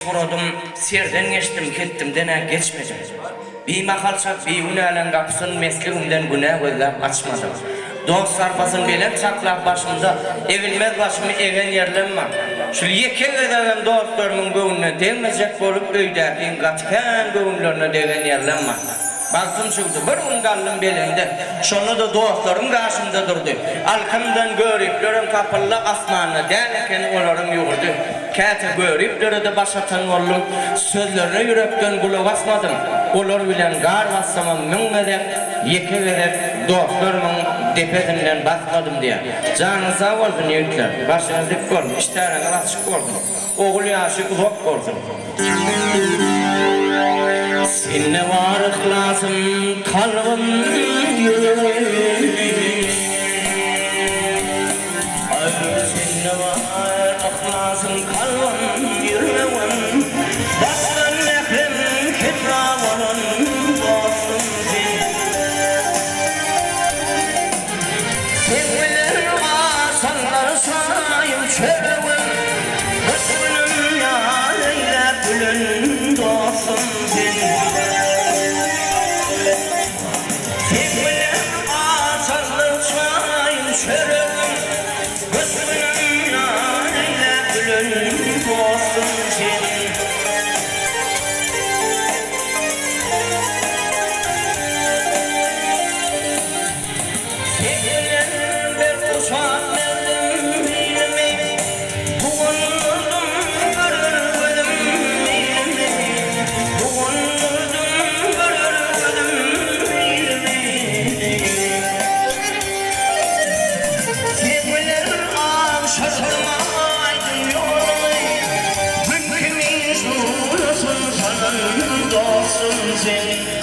Soradım, serden geçtim, kettim dene geçmedim. Bir mahalçak, bir ünalen kapısın mesleğimden güne gözlep açmadım. Dost sarpasın belen çaklap başımda, evilmez başımı even yerlenmem. Şu yeke vedem dostlarımın göğününe demeyecek bolup öydəkin kaçken göğünlerine degen yerlenmem. Baktım çıktı, bir ungallım belinde, şonu da dostlarım karşımda durdu. Alkamdan görüplerim kapılla asmanına, derken onların yoğurdu. Kete görüpleri de başatan oldum, sözlerine yürekten kulak asmadım. Olar bilen gar bassamam müngedep, yeke verip dostlarımın depetinden basmadım diye. Canı sağ olsun yiğitler, başınız dik gördüm, işlerine açık gördüm. Oğul yaşı uzak gördüm. Seninle var ıhlasım, kalbim yüreğim. Seninle var ıhlasım, kalbim yüreğim. Baştan nefrim kitravarım, dostum sen. Sevgiler asanlar sayım çöreğim. Kısmının yâreyle gülün, dostum sen. Dostum sen.